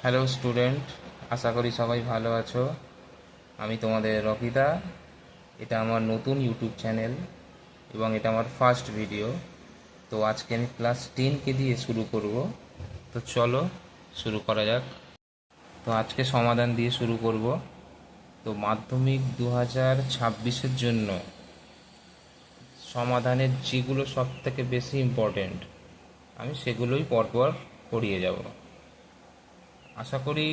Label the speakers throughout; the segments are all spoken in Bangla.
Speaker 1: হ্যালো স্টুডেন্ট, আশা করি সবাই ভালো আছো। আমি তোমাদের রকিদা। এটা আমার নতুন ইউটিউব চ্যানেল এবং এটা আমার ফার্স্ট ভিডিও। তো আজকে আমি ক্লাস 10কে দিয়ে শুরু করব। তো চলো শুরু করা যাক। তো আজকে সমাধান দিয়ে শুরু করব। তো মাধ্যমিক 2026-এর জন্য সমাধানের যেগুলো সব থেকে বেশি ইম্পর্টেন্ট আমি সেগুলোই পরপর করিয়ে যাব। আশা করি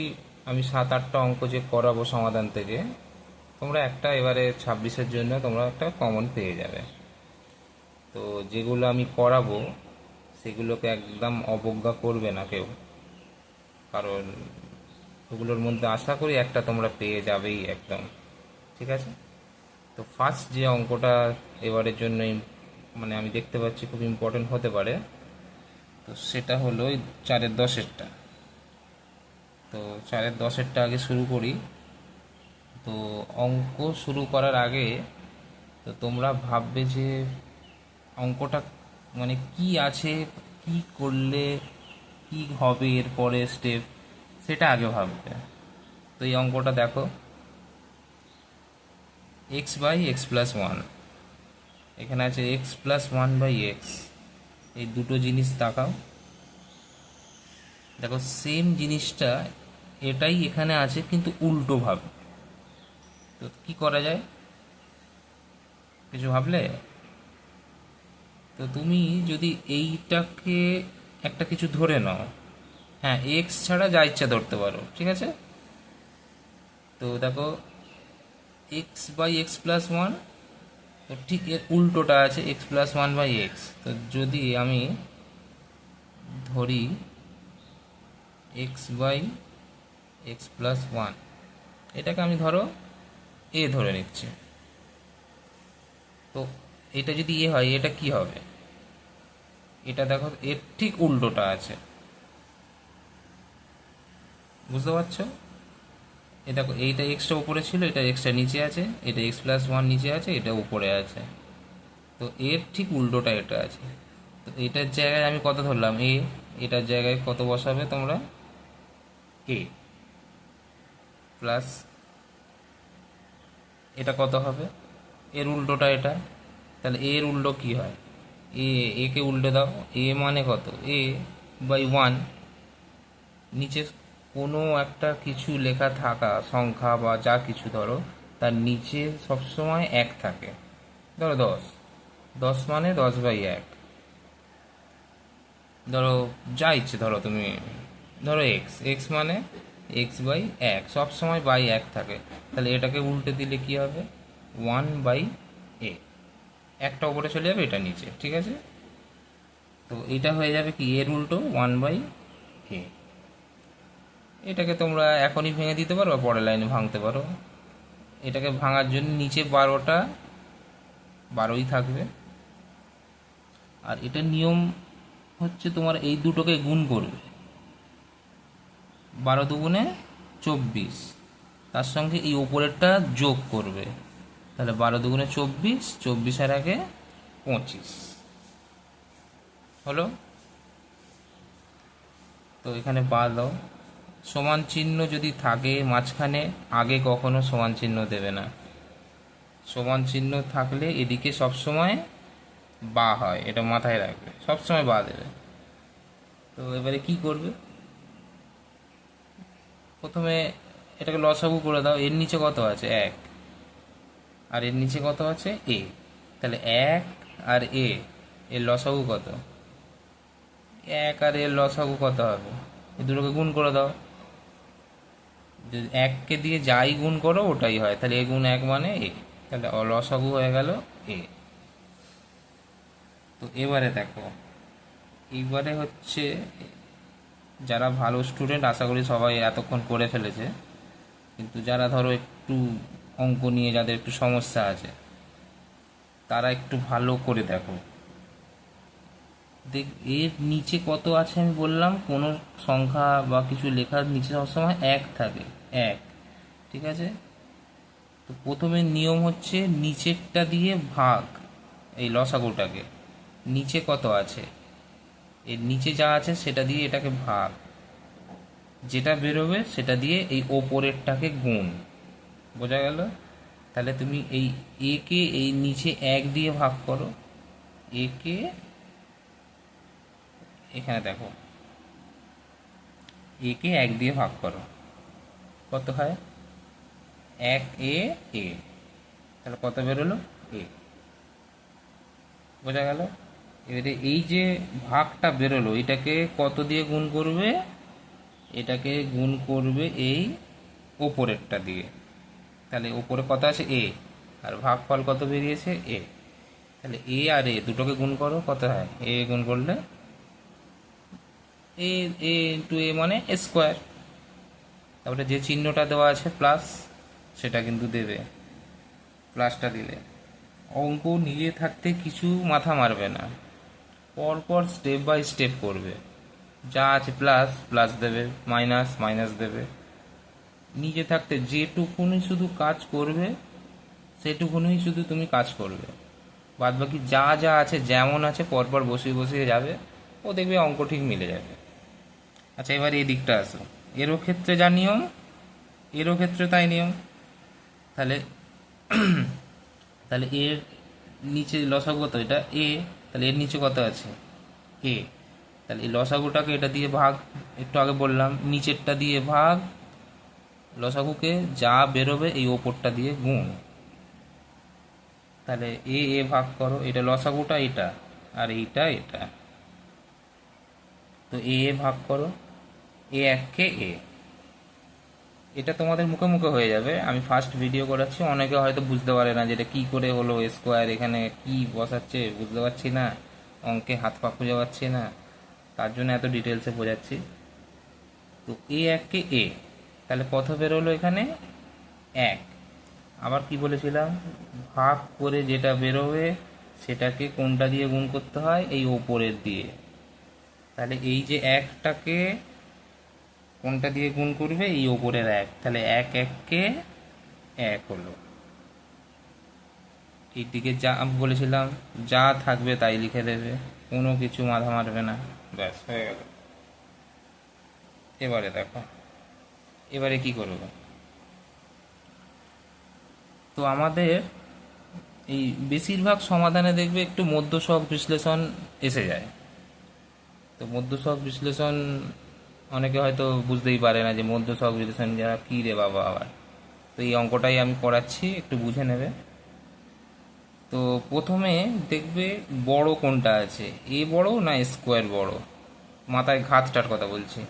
Speaker 1: আমি 7-8টা অঙ্ক যে করাবো সমাধান থেকে, তোমরা একটা এবারে 26-এর জন্য তোমরা একটা কমন পেয়ে যাবে। তো যেগুলো আমি করাবো সেগুলোকে একদম অবজ্ঞা করবে না কেউ, কারণ ওগুলোর মধ্যে আশা করি একটা তোমরা পেয়ে যাবেই একদম। ঠিক আছে? তো ফার্স্ট যে অঙ্কটা এবারের জন্য মানে আমি দেখতে পাচ্ছি খুব ইম্পর্টেন্ট হতে পারে, তো সেটা হলো ওই 4-10-এরটা। তো 4-10-এরটা আগে শুরু করি। তো অঙ্ক শুরু করার আগে তো তোমরা ভাববে যে অঙ্কটা মানে কি আছে, কি করলে কি হবে এর পরে স্টেপ, সেটা আগে ভাববে। তো এই অঙ্কটা দেখো, x by x plus one, এখানে আছে x plus one by x. এই দুটো জিনিস তাকাও, দেখো সেম জিনিসটা এটাই এখানে আছে কিন্তু উল্টো ভাবে। তো কি করা যায়, কিছু ভাবলে? তো তুমি যদি এইটাকে একটা কিছু ধরে নাও, হ্যাঁ এক্স ছাড়া যা ইচ্ছা ধরতে পারো, ঠিক আছে? তো দেখো x by x plus one, তো ঠিক এর উল্টোটা আছে x plus one by x. তো যদি আমি ধরি x by x plus one, এটাকে আমি ধরো এ ধরে নিচ্ছি। তো এটা যদি এ হয় এটা কি হবে? এটা দেখো এর ঠিক উল্টোটা আছে, বুঝতে পারছো? এ দেখো এইটা এক্সটা উপরে ছিল, এটা এক্সটা নিচে আছে, এটা এক্স প্লাস ওয়ান নিচে আছে, এটা উপরে আছে। তো এর ঠিক উল্টোটা এটা আছে। তো এটার জায়গায় আমি কত ধরলাম এ, এটার জায়গায় কত বসাবে তোমরা? এ প্লাস এটা কত হবে? এর উল্টোটা এটা। তাহলে এর উল্টো কি হয়? এ, একে উল্টে দাও, এ মানে কত? এ বাই ওয়ান। নিচে কোনো একটা কিছু লেখা থাকা সংখ্যা বা যা কিছু ধরো, তার নিচে সবসময় এক থাকে। ধরো 10, 10 মানে 10/1। ধরো যা ইচ্ছে ধরো তুমি, ধরো এক্স, এক্স মানে এক্স বাই এক, সবসময় বাই এক থাকে। তাহলে এটাকে উল্টে দিলে কি হবে? 1/a। একটা উপরে চলে যাবে, এটা নিচে, ঠিক আছে? তো এটা হয়ে যাবে কি এর উল্টো 1/a। এটাকে তোমরা এখনই ভেঙে দিতে পারো বা পরের লাইনে ভাঙতে পারো। এটাকে ভাঙার জন্য নিচে 12টা 12ই থাকবে। আর এটার নিয়ম হচ্ছে তোমার এই দুটোকে গুণ করবে, 12 দুগুণে 24, তার সঙ্গে এই ওপরেরটা যোগ করবে। তাহলে 12 দুগুণে 24, 24 আর 1 25 হলো। তো এখানে বাদ দাও, সমান চিহ্ন যদি থাকে মাঝখানে আগে কখনো সমান চিহ্ন দেবে না। সমান চিহ্ন থাকলে এদিকে সবসময় বা হয়, এটা মাথায় রাখবে, সবসময় বা দেবে। তো এবারে কি করবে? প্রথমে এটাকে লসাগু করে দাও। এর নিচে কত আছে? 1। আর এর নিচে কত আছে? এ। তাহলে 1 আর এ এর লসাগু কত? 1 আর এর লসাগু কত হবে? এই দুটোকে গুণ করে দাও। যদি 1কে দিয়ে যাই গুণ করো ওটাই হয়, তাহলে এ গুণ 1 মানে এ। তাহলে লসাগু হয়ে গেল এ। তো এবারে দেখো, এইবারে হচ্ছে যারা ভালো স্টুডেন্ট আশা করি সবাই এতক্ষণ করে ফেলেছে, কিন্তু যারা ধরো একটু অঙ্ক নিয়ে যাদের একটু সমস্যা আছে তারা একটু ভালো করে দেখো। দেখ এর নিচে কত আছে আমি বললাম, কোনো সংখ্যা বা কিছু লেখার নিচে সবসময় 1 থাকে, 1, ঠিক আছে? তো প্রথমে নিয়ম হচ্ছে নিচেরটা দিয়ে ভাগ এই লসাগুটাকে। নিচে কত আছে, এর নিচে যা আছে সেটা দিয়ে এটাকে ভাগ। যেটা বেরোবে সেটা দিয়ে এই ওপরেরটাকে গুণ, বোঝা গেল? তাহলে তুমি এই একে এই নিচে 1 দিয়ে ভাগ করো, একে এখানে দেখো একে 1 দিয়ে ভাগ করো, কত হয়? 1 এ, তাহলে কত বেরোলো? এ, বোঝা গেল? এবারে এই যে ভাগটা বেরোলো এটাকে কত দিয়ে গুণ করবে? এটাকে গুণ করবে এই ওপরেরটা দিয়ে। তাহলে ওপরে কত আছে? এ, আর ভাগফল কত বেরিয়েছে? এ। তাহলে এ আর এ দুটোকে গুণ করো, কত হয়? এ গুণ করলে এ, এ ইন্টু এ মানে স্কোয়ার। তারপরে যে চিহ্নটা দেওয়া আছে প্লাস, সেটা কিন্তু দেবে, প্লাসটা দিলে। অঙ্ক নিজে থাকতে কিছু মাথা মারবে না, পরপর স্টেপ বাই স্টেপ করবে। যা আছে প্লাস প্লাস দেবে, মাইনাস মাইনাস দেবে। নিজে থাকতে যেটুকুনি শুধু কাজ করবে সেটুকুনি শুধু তুমি কাজ করবে, বাদ বাকি যা যা আছে যেমন আছে পরপর বসিয়ে বসিয়ে যাবে, ও দেখবে অঙ্ক ঠিক মিলে যাবে। আচ্ছা, এবার এই দিকটা আসো। এরও ক্ষেত্রে যা নিয়ম, এরও ক্ষেত্রে তাই নিয়ম। তাহলে তাহলে এর নিচে লসাগু কত? এটা এ, তাহলে এর নিচে কত আছে? এ। তাহলে এই লসাগুটাকে এটা দিয়ে ভাগ, একটু আগে বললাম নিচেরটা দিয়ে ভাগ, লসাগুকে যা বেরোবে এই ওপরটা দিয়ে গুণ। তাহলে এ এ ভাগ করো, এটা লসাগুটা এটা, আর এইটা এটা। তো এ এ ভাগ করো, এ এককে এ। এটা তোমাদের মুখে মুখে হয়ে যাবে, আমি ফার্স্ট ভিডিও করাচ্ছি, অনেকে হয়তো বুঝতে পারে না যে এটা কী করে হলো স্কোয়ার, এখানে কি বসাচ্ছে বুঝতে পারছি না, অঙ্কে হাত পা খুঁজে পাচ্ছি না, তার জন্য এত ডিটেলসে বোঝাচ্ছি। তো এ এককে এ, তাহলে কত বেরোলো এখানে? 1। আবার কি বলেছিলাম? ভাগ করে যেটা বেরোবে সেটাকে কোনটা দিয়ে গুণ করতে হয়? এই ওপরের দিয়ে। তাহলে এই যে 1টাকে কোনটা দিয়ে গুণ করবে? এই ওপরের 1। তাহলে 1 1কে 1 হলো। এই দিকে যা আমি বলেছিলাম যা থাকবে তাই লিখে দেবে, কোনো কিছু মাথা মারবে না, ব্যাস হয়ে গেল। এবারে দেখো, এবারে কি করবো? তো আমাদের এই বেশিরভাগ সমাধানে দেখবে একটু মধ্যসহগ বিশ্লেষণ এসে যায়। তো মধ্যসহগ বিশ্লেষণ অনেকে হয়তো বুঝতেই পারে না যে মধ্যসহগ বিশ্লেষণ যা কী রে বাবা আবার। তো এই অঙ্কটাই আমি করাচ্ছি, একটু বুঝে নেবে। তো প্রথমে দেখবে বড় কোনটা আছে, এ বড় না স্কোয়ার বড়, মাথায় ঘাতটার কথা বলছি।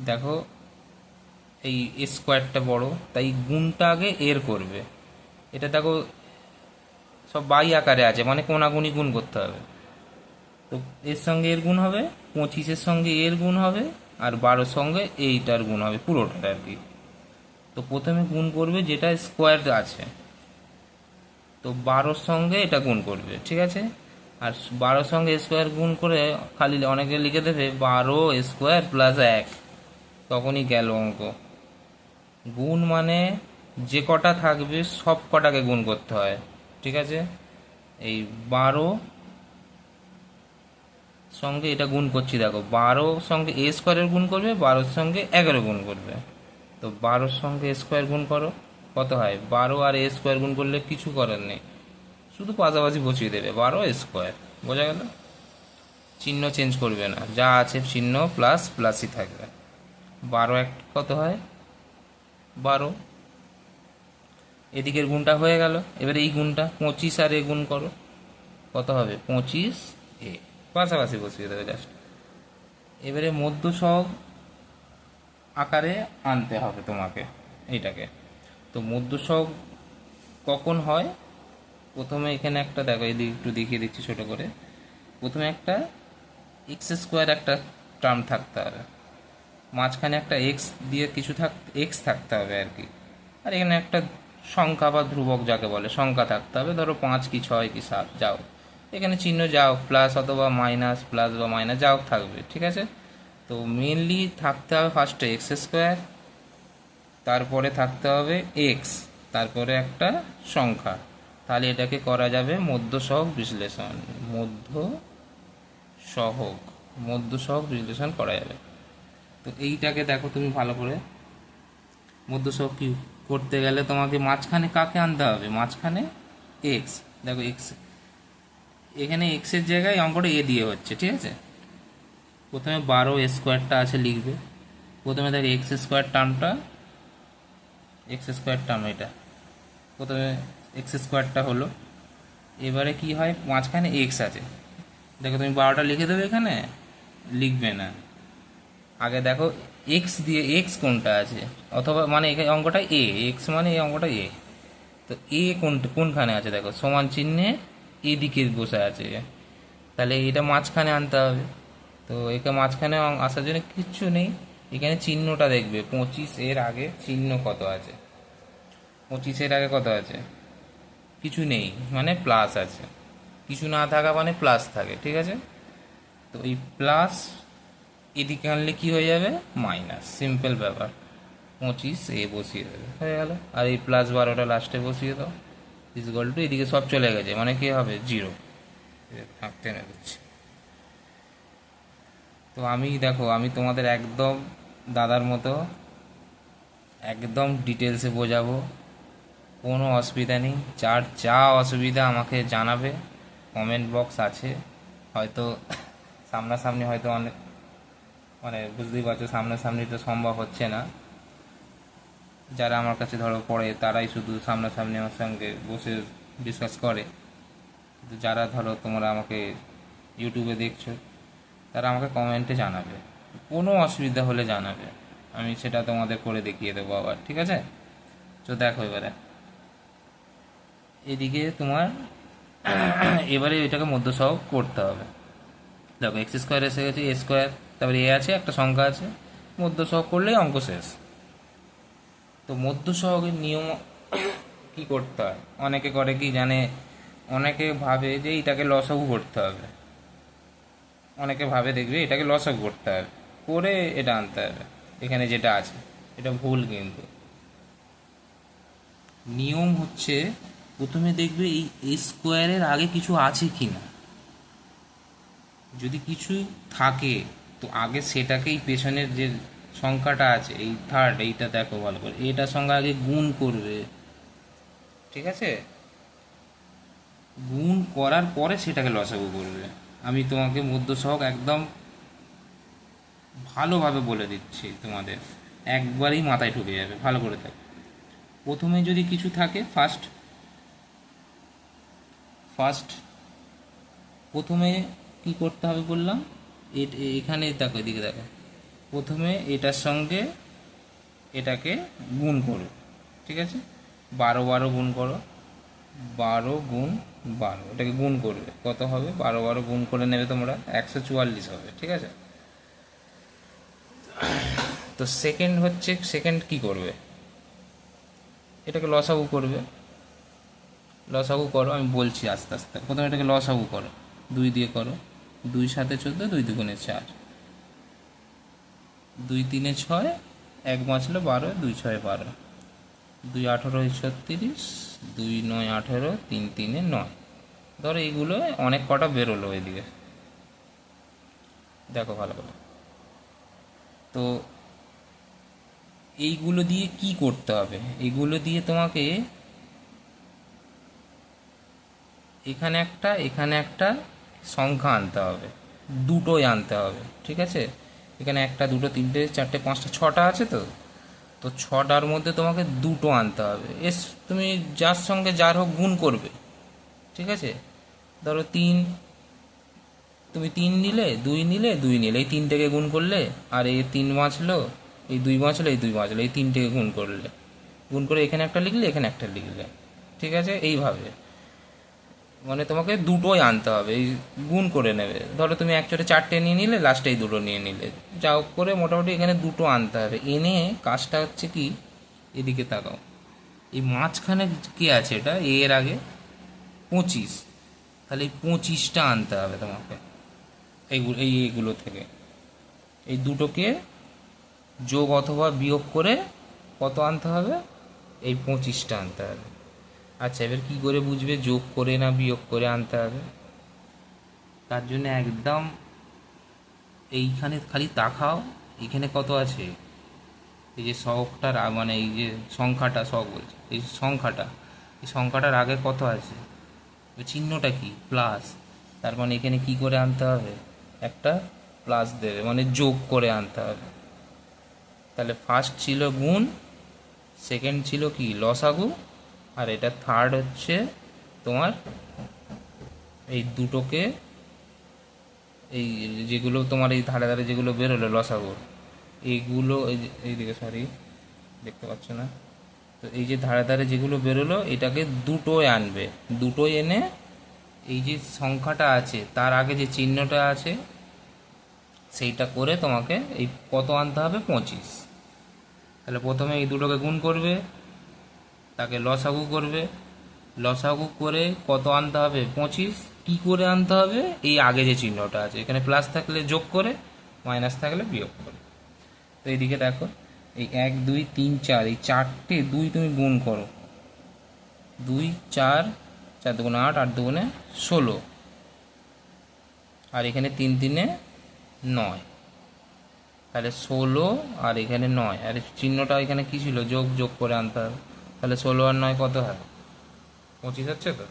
Speaker 1: দেখো এই স্কোয়ারটা বড়, তাই গুণটা আগে এর করবে। এটা দেখো সব বাই আকারে আছে, মানে কোনাগুনি গুণ করতে হবে। তো এর সঙ্গে এর গুণ হবে, 25-এর সঙ্গে এর গুণ হবে, আর 12-র সঙ্গে এইটার গুণ হবে, পুরোটার আর কি। তো প্রথমে গুণ করবে যেটা স্কোয়ার আছে, তো 12-র সঙ্গে এটা গুণ করবে, ঠিক আছে? আর 12-র সঙ্গে স্কোয়ার গুণ করে খালি অনেকে লিখে দেবে 12 স্কোয়ার প্লাস 1, তখনই গেল অঙ্ক। গুণ মানে যে কটা থাকবে সব কটাকে গুণ করতে হয়, ঠিক আছে? এই 12 সঙ্গে এটা গুণ করছি, দেখো 12 সঙ্গে এ স্কোয়ারের গুণ করবে, 12-র সঙ্গে 11 গুণ করবে। তো 12-র সঙ্গে স্কোয়ার গুণ করো, কত হয়? 12 আর এ স্কোয়ার গুণ করলে কিছু করার নেই, শুধু পাশাপাশি বসিয়ে দেবে 12 স্কোয়ার, বোঝা গেল? চিহ্ন চেঞ্জ করবে না, যা আছে চিহ্ন প্লাস প্লাসই থাকবে। 12 এক কত হয়? 12। এদিকের গুণটা হয়ে গেল, এবারে এই গুণটা 25 আর এ গুণ করো, কত হবে? 25 এ, পাশাপাশি বসিয়ে দেবে জাস্ট। এবারে মধ্যসহগ আকারে আনতে হবে তোমাকে এইটাকে। তো মধ্যসহগ কখন হয়? প্রথমে এখানে একটা দেখো, এদিকে একটু দেখিয়ে দিচ্ছি ছোটো করে। প্রথমে একটা এক্স স্কোয়ার একটা টার্ম থাকতে হবে, মাঝখানে একটা এক্স দিয়ে কিছু এক্স থাকতে হবে আর কি। আর এখানে একটা সংখ্যা বা ধ্রুবক যাকে বলে সংখ্যা থাকতে হবে, ধরো 5 কি 6 কি 7 যাও, এখানে চিহ্ন যাও প্লাস অথবা মাইনাস, প্লাস বা মাইনাস যাও থাকবে, ঠিক আছে? তো মেনলি থাকতে হবে ফার্স্টে এক্স স্কোয়ার, তারপরে থাকতে হবে এক্স, তারপরে একটা সংখ্যা। তাহলে এটাকে করা যাবে মধ্যসহগ বিশ্লেষণ, মধ্যসহগ বিশ্লেষণ করা যাবে। তো এইটাকে দেখো তুমি ভালো করে, মধ্যসহগ কি করতে গেলে তোমাকে মাঝখানে কাকে আনতে হবে, মাঝখানে এক্স। দেখো এক্স, এখানে এক্সের জায়গায় অঙ্কটা এ দিয়ে হচ্ছে, ঠিক আছে। প্রথমে 12 স্কোয়ারটা আছে লিখবে, প্রথমে দেখো এক্স স্কোয়ার টার্মটা, এক্স স্কোয়ার টার্ম এটা, প্রথমে এক্স স্কোয়ারটা হলো। এবারে কি হয়, মাঝখানে এক্স আছে, দেখো তুমি 12টা লিখে দেবে, এখানে লিখবে না, আগে দেখো এক্স দিয়ে এক্স কোনটা আছে, অথবা মানে এখানে অঙ্কটা এ, এক্স মানে এই অঙ্কটা এ, তো এ কোনখানে আছে দেখো, সমান চিহ্নে এদিকে বসে আছে, তাহলে এটা মাঝখানে আনতে হবে। তো একে মাঝখানে আসার জন্য কিচ্ছু নেই, এখানে চিহ্নটা দেখবে 25 এর আগে চিহ্ন কত আছে, 25-এর আগে কত আছে, কিছু নেই মানে প্লাস আছে, কিছু না থাকা মানে প্লাস থাকে, ঠিক আছে। তো এই প্লাস এদিকে আনলে কি হয়ে যাবে, মাইনাস, সিম্পল ব্যাপার। 25 এ বসিয়ে দেবে, হয়ে গেল। আর এই প্লাস 12টা লাস্টে বসিয়ে দাও, ইজগল টু এদিকে সব চলে গেছে, মানে কি হবে, 0। টেনে দিচ্ছি। তো আমি দেখো, আমি তোমাদের একদম দাদার মতো একদম ডিটেলসে বোঝাবো, কোনো অসুবিধা নেই। যার যা অসুবিধা আমাকে জানাবে, কমেন্ট বক্স আছে। হয়তো সামনাসামনি হয়তো অনেক, মানে বুঝতেই পারছো সামনাসামনি তো সম্ভব হচ্ছে না, যারা আমার কাছে ধরো পড়ে তারাই শুধু সামনাসামনি আমার সঙ্গে বসে ডিসকাস করে। কিন্তু যারা ধরো তোমরা আমাকে ইউটিউবে দেখছো, তারা আমাকে কমেন্টে জানাবে, কোনো অসুবিধা হলে জানাবে, আমি সেটা তোমাদের করে দেখিয়ে দেবো আবার, ঠিক আছে। তো দেখো এবারে এদিকে তোমার এবারে এটাকে মধ্যসহগ করতে হবে। দেখো এক্স স্কোয়ার এসে গেছে, এ স্কোয়ার, তারপরে এ আছে, একটা সংখ্যা আছে, মধ্যসহগ করলেই অঙ্ক শেষ। তো মধ্যসহগের নিয়ম কি করতে হয়, অনেকে করে কি জানে, অনেকে ভাবে যে এটাকে লসাগু করতে হবে, অনেকে ভাবে দেখবে এটাকে লসাগু করতে হবে, করে এটা আনতে হবে, এখানে যেটা আছে, এটা ভুল। কিন্তু নিয়ম হচ্ছে, প্রথমে দেখবে এই স্কোয়ারের আগে কিছু আছে কি না, যদি কিছু থাকে তো আগে সেটাকেই, পেছনের যে সংখ্যাটা আছে এই থার্ড, এইটা দেখো ভালো করে, এটার সঙ্গে আগে গুণ করবে, ঠিক আছে। গুণ করার পরে সেটাকে লসাগু করবে। আমি তোমাকে মধ্যসহগ একদম ভালোভাবে বলে দিচ্ছি তোমাদের, একবারেই মাথায় ঢুকে যাবে, ভালো করে থাকবে। প্রথমে যদি কিছু থাকে, ফার্স্ট ফার্স্ট প্রথমে কি করতে হবে বললাম, এখানে দেখো, এদিকে দেখো, প্রথমে এটার সঙ্গে এটাকে গুণ করো, ঠিক আছে। 12 গুণ করো, 12 × 12, এটাকে গুণ করবে, কত হবে, 12 গুণ করে নেবে তোমরা, 144 হবে, ঠিক আছে। তো সেকেন্ড হচ্ছে, সেকেন্ড কি করবে, এটাকে লসাগু করবে, লসাগু করো, আমি বলছি আস্তে আস্তে। প্রথমে এটাকে লসাগু করো, 2 দিয়ে করো, 2 × 7 = 14, 2 × 2 = 4, 2 × 3 = 6, 1 বাঁচলো 12, 2 × 6 = 12, 2 × 18 = 36, 2 × 9 = 18, 3 × 3 = 9। ধরো এইগুলো অনেক কটা বেরোলো এদিকে, দেখো ভালো করে। তো এইগুলো দিয়ে কি করতে হবে, এইগুলো দিয়ে তোমাকে এখানে একটা সংখ্যা আনতে হবে, দুটোই আনতে হবে, ঠিক আছে। এখানে 1, 2, 3, 4, 5, 6টা আছে, তো তো 6টার মধ্যে তোমাকে দুটো আনতে হবে। তুমি যার সঙ্গে যার হোক গুণ করবে, ঠিক আছে। ধরো 3, তুমি 3 নিলে, 2 নিলে, 2 নিলে, এই 3টেকে গুণ করলে, আর এই 3 বাঁচলো, এই 2 বাঁচলো, এই 2 বাঁচলো, এই 3টেকে গুণ করলে, গুণ করে এখানে একটা লিখলে, এখানে একটা লিখলে, ঠিক আছে। এইভাবে মানে তোমাকে দুটোই আনতে হবে, এই গুণ করে নেবে। ধরো তুমি একচোটে 4টে নিয়ে নিলে, লাস্টে এই দুটো নিয়ে নিলে, যা হোক করে মোটামুটি এখানে দুটো আনতে হবে। এনে কাজটা হচ্ছে কি, এদিকে তাকাও, এই মাঝখানে কি আছে, এটা এর আগে 25, তাহলে এই 25টা আনতে হবে তোমাকে, এইগুলো থেকে, এই দুটোকে যোগ অথবা বিয়োগ করে কত আনতে হবে, এই 25টা আনতে হবে। আচ্ছা, এবার কী করে বুঝবে যোগ করে না বিয়োগ করে আনতে হবে, তার জন্য একদম এইখানে খালি তাকাও, এখানে কত আছে, এই যে শখটার মানে এই যে সংখ্যাটা, শখ বলছে এই সংখ্যাটা, এই সংখ্যাটার আগে কত আছে, ওই চিহ্নটা কি প্লাস, তার মানে এখানে কি করে আনতে হবে, একটা প্লাস দেবে, মানে যোগ করে আনতে হবে। তাহলে ফার্স্ট ছিল গুণ, সেকেন্ড ছিল কি লসাগু, আর এটা থার্ড হচ্ছে তোমার এই দুটোকে, এই যেগুলো তোমার এই ধারে ধারে যেগুলো বেরোলো লসাগু, এইগুলো এইদিকে সরি দেখতে পাচ্ছ না, তো এই যে ধারে ধারে যেগুলো বেরোলো এটাকে দুটোয় আনবে, দুটোয় এনে এই যে সংখ্যাটা আছে তার আগে যে চিহ্নটা আছে সেইটা করে তোমাকে এই কত আনতে হবে 25। তাহলে প্রথমে এই দুটোকে গুণ করবে, তাকে লসাগু করবে, লসাগু করে কত আনতে হবে 25। কী করে আনতে হবে, এই আগে যে চিহ্নটা আছে এখানে প্লাস থাকলে যোগ করে, মাইনাস থাকলে বিয়োগ করে। তো এইদিকে দেখো এই 1 2 3 4 এই চারটে দুই তুমি গুণ করো, 2 4, 4 দুগুণে 8, 8 দুগুণে 16, আর এখানে 3 3-এ 9, তাহলে 16 আর এখানে 9, আর চিহ্নটা এখানে কী ছিল, যোগ, যোগ করে আনতে হবে। তাহলে 16 আর 9 কত হয়, 25 হচ্ছে তো,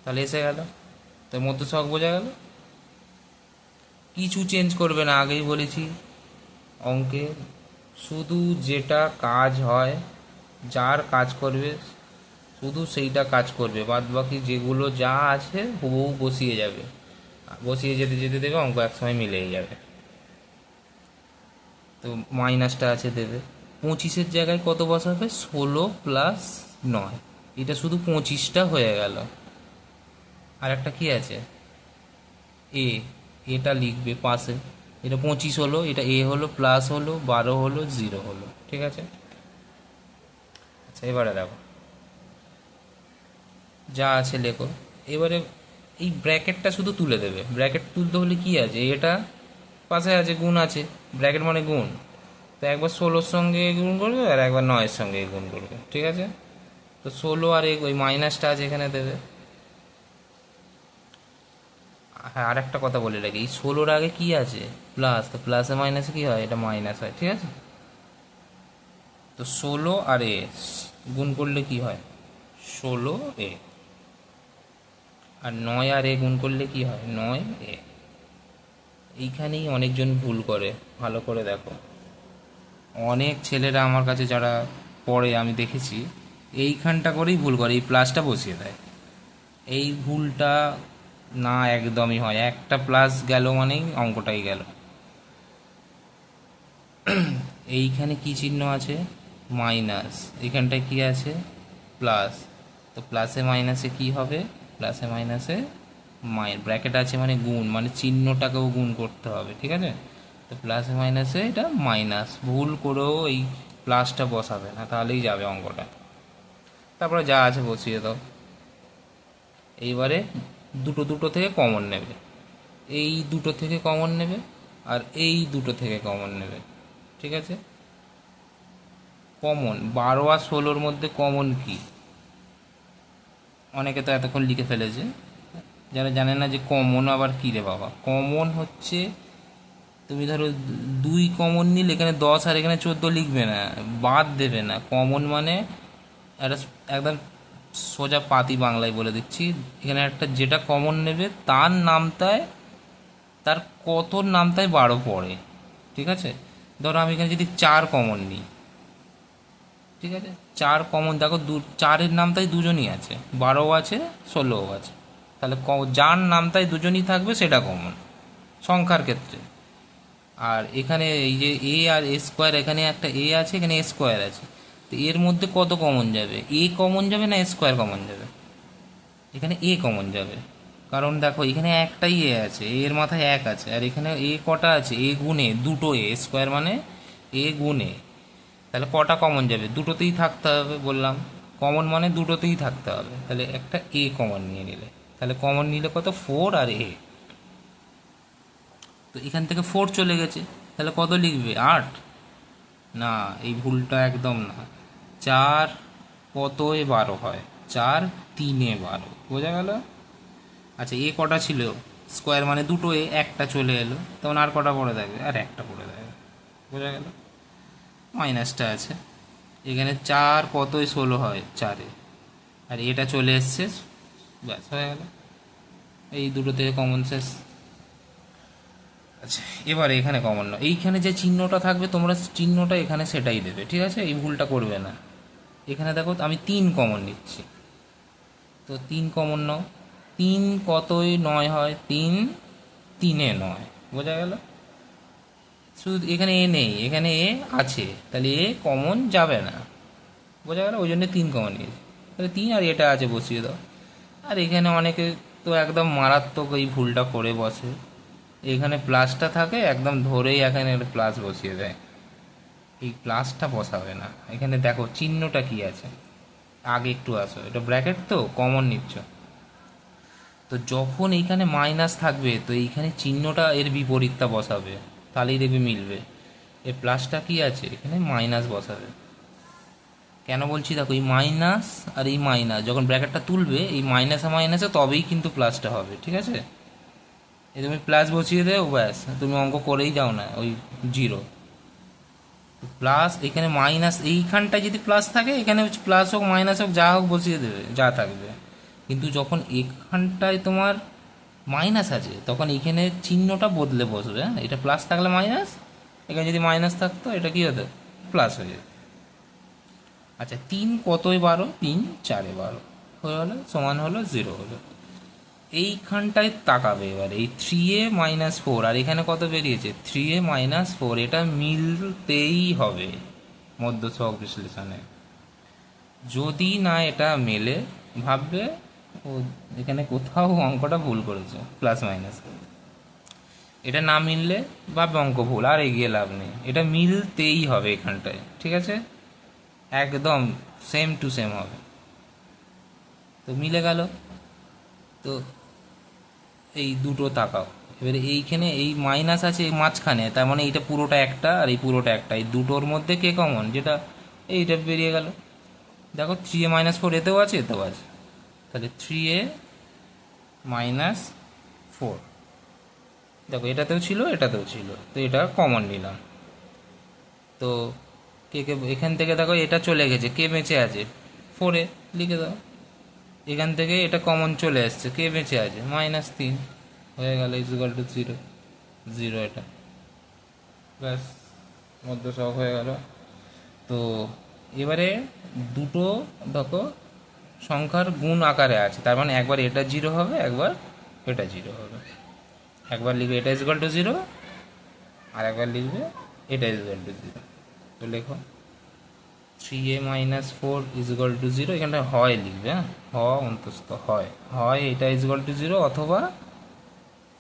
Speaker 1: তাহলে এসে গেল। তো মধ্য ছক বোঝা গেল, কিছু চেঞ্জ করবে না, আগেই বলেছি অঙ্কে শুধু যেটা কাজ হয়, যার কাজ করবে শুধু সেইটা কাজ করবে, বাদ বাকি যেগুলো যা আছে হুবহু বসিয়ে যাবে, বসিয়ে যেতে যেতে দেবে অঙ্ক একসময় মিলেই যাবে। তো মাইনাসটা আছে দেবে, 25-এর জায়গায় কত বসাবে, 16 প্লাস 9, এটা শুধু 25টা হয়ে গেল। আর একটা কি আছে, এটা লিখবে পাশে, এটা 25 হলো, এটা এ হলো, প্লাস হলো, 12 হলো, 0 হলো, ঠিক আছে। আচ্ছা এবারে দেখো যা আছে লেখো। এবারে এই ব্র্যাকেটটা শুধু তুলে দেবে, ব্র্যাকেট তুলতে হলে কি আছে, এটা পাশে আছে গুণ আছে, ব্র্যাকেট মানে গুণ, তো একবার 16-র সঙ্গে গুণ করবে আর একবার 9-এর সঙ্গে গুণ করবে, ঠিক আছে। তো 16 আর ওই মাইনাসটা আছে এখানে দেবে। হ্যাঁ আর একটা কথা বলে রাখি, এই 16-র আগে কি আছে, প্লাস, তো প্লাসে মাইনাসে কি হয়, এটা মাইনাস হয়, ঠিক আছে। তো 16 আর এ গুণ করলে কি হয়, 16 এ, আর 9 আর এ গুণ করলে কি হয়, 9 এ। এইখানেই অনেকজন ভুল করে, ভালো করে দেখো, অনেক ছেলেরা আমার কাছে যারা পড়ে আমি দেখেছি এইখানটা করেই ভুল করে, এই প্লাসটা বসিয়ে দেয়। এই ভুলটা না একদমই হয়, একটা প্লাস গেল মানেই অঙ্কটাই গেল। এইখানে কি চিহ্ন আছে, মাইনাস, এখানটায় কি আছে প্লাস, তো প্লাসে মাইনাসে কি হবে, প্লাসে মাইনাসে ব্র্যাকেট আছে মানে গুণ, মানে চিহ্নটাকেও গুণ করতে হবে, ঠিক আছে। তো প্লাসে মাইনাসে এটা মাইনাস, ভুল করেও এই প্লাসটা বসাবে না, তাহলেই যাবে অঙ্কটা। তারপরে যা আছে বসিয়ে দাও। এইবারে দুটো দুটো থেকে কমন নেবে, এই দুটো থেকে কমন নেবে আর এই দুটো থেকে কমন নেবে, ঠিক আছে। কমন 12 আর 16-র মধ্যে কমন কি, অনেকে তো এতক্ষণ লিখে ফেলেছে, যারা জানে না যে কমন আবার কী রে বাবা, কমন হচ্ছে তুমি ধরো 2 কমন নিলে এখানে 10 আর এখানে 14 লিখবে না, বাদ দেবে না। কমন মানে একটা একদম সোজা পাতি বাংলায় বলে দিচ্ছি, এখানে একটা যেটা কমন নেবে তার নামটায়, তার কত নামটায় 12 পড়ে, ঠিক আছে। ধরো আমি এখানে যদি 4 কমন নিই, ঠিক আছে, 4 কমন দেখো, 4-এর নামটাই দুজনই আছে, 12ও আছে 16ও আছে, তাহলে যার নামটাই দুজনই থাকবে সেটা কমন সংখ্যার ক্ষেত্রে। আর এখানে এই যে এ আর এ স্কোয়ার, এখানে একটা এ আছে, এখানে এ স্কোয়ার আছে, তো এর মধ্যে কত কমন যাবে, এ কমন যাবে না এ স্কোয়ার কমন যাবে, এখানে এ কমন যাবে। কারণ দেখো এখানে একটাই এ আছে, এর মাথায় 1 আছে, আর এখানে এ কটা আছে, এ গুণে দুটো, এ স্কোয়ার মানে এ গুণে, তাহলে কটা কমন যাবে, দুটোতেই থাকতে হবে বললাম, কমন মানে দুটোতেই থাকতে হবে, তাহলে একটা এ কমন নিয়ে নিলে, তাহলে কমন নিলে কত 4 আর এ, তো এখান থেকে 4 চলে গেছে, তাহলে কত লিখবে 8, না এই ভুলটা একদম না, 4 কতয়ে 12 হয়, 4 3-এ 12, বোঝা গেল। আচ্ছা এ কটা ছিল, স্কোয়ার মানে দুটো এ, একটা চলে এলো, তখন আর কটা পড়ে থাকবে? আর একটা পড়ে থাকবে। বোঝা গেল? মাইনাসটা আছে এখানে, 4 কতই 16 হয় 4-এ, আর এটা চলে এসছে, ব্যাস হয়ে গেল। এই দুটো থেকে কমন শেষ। আচ্ছা, এবার এখানে কমন না, এইখানে যে চিহ্নটা থাকবে তোমরা চিহ্নটা এখানে সেটাই দেবে, ঠিক আছে? এই ভুলটা করবে না। এখানে দেখো আমি 3 কমন নিচ্ছি, তো 3 কমন নাও। 3 কতই 9 হয়? 3 3-এ 9। বোঝা গেল? শুধু এখানে এ নেই, এখানে এ আছে, তাহলে এ কমন যাবে না। বোঝা গেল? ওই জন্য 3 কমন নিয়েছি, তাহলে 3 আর এটা আছে বসিয়ে দাও। আর এখানে অনেকে তো একদম মারাত্মক এই ভুলটা করে বসে, এখানে প্লাসটা থাকে একদম ধরেই এখানে একটা প্লাস বসিয়ে দেয়। এই প্লাসটা বসাবে না, এখানে দেখো চিহ্নটা কি আছে। আগে একটু আসো, এটা ব্র্যাকেট তো কমন নিচ্ছ, তো যখন এইখানে মাইনাস থাকবে তো এইখানে চিহ্নটা এর বিপরীতটা বসাবে, তাহলেই দেখবে মিলবে। এই প্লাসটা কি আছে এখানে, মাইনাস বসাবে। কেন বলছি দেখো, এই মাইনাস আর এই মাইনাস যখন ব্র্যাকেটটা তুলবে, এই মাইনাসে মাইনাসে তবেই কিন্তু প্লাসটা হবে, ঠিক আছে? এই তুমি প্লাস বসিয়ে দেও, ব্যাস তুমি অঙ্ক করেই যাও না, ওই জিরো। প্লাস এখানে মাইনাস, এইখানটায় যদি প্লাস থাকে এখানে প্লাস হোক মাইনাস হোক যা হোক বসিয়ে দেবে, যা থাকবে। কিন্তু যখন এখানটায় তোমার মাইনাস আছে তখন এখানে চিহ্নটা বদলে বসবে। হ্যাঁ, এটা প্লাস থাকলে মাইনাস, এখানে যদি মাইনাস থাকতো এটা কী হতো? প্লাস হয়ে যেত। আচ্ছা, 3 কতই 12? 3 4-এ 12 হয়ে হলো, সমান হলো 0 হলো। এইখানটায় তাকাবে এবার, এই 3a-4 আর এখানে কত বেরিয়েছে? 3a-4, এটা মিলতেই হবে মধ্য সহগ বিশ্লেষণে। যদি না এটা মেলে, ভাববে ও এখানে কোথাও অঙ্কটা ভুল করেছে, প্লাস মাইনাস। এটা না মিললে ভাববে অঙ্ক ভুল, আর এগিয়ে লাভ নেই। এটা মিলতেই হবে এখানটায়, ঠিক আছে? একদম সেম টু সেম হবে। তো মিলে গেল। তো এই দুটো তাকাও, এবারে এইখানে এই মাইনাস আছে এই মাঝখানে, তার মানে এইটা পুরোটা একটা আর এই পুরোটা একটা, এই দুটোর মধ্যে কে কমন? যেটা এইটা বেরিয়ে গেল। দেখো 3a-4 এতেও আছে, এতেও আছে, তাহলে 3a-4, দেখো এটাতেও ছিল এটাতেও ছিল, তো এটা কমন নিলাম। তো কে কে এখান থেকে দেখো এটা চলে গেছে, কে বেঁচে আছে? 4-এ লিখে দাও। এখান থেকে এটা কমন চলে আসছে, কে বেঁচে আছে? -3 হয়ে গেল, ইকুয়াল টু 0 0, এটা ব্যাস মধ্য সহগ হয়ে গেল। তো এবারে দুটো দেখো সংখ্যার গুণ আকারে আছে, তার মানে একবার এটা 0 হবে, একবার এটা 0 হবে। একবার লিখবে এটা ইকুয়াল টু 0, আর একবার লিখবে এটা ইকুয়াল টু 0। তো লেখো 3a-4 ইকুয়াল টু 0, এখানটা হয় লিখবে। হ্যাঁ, অন্তস্থ হয়, হয় এটা ইকুয়াল টু 0 অথবা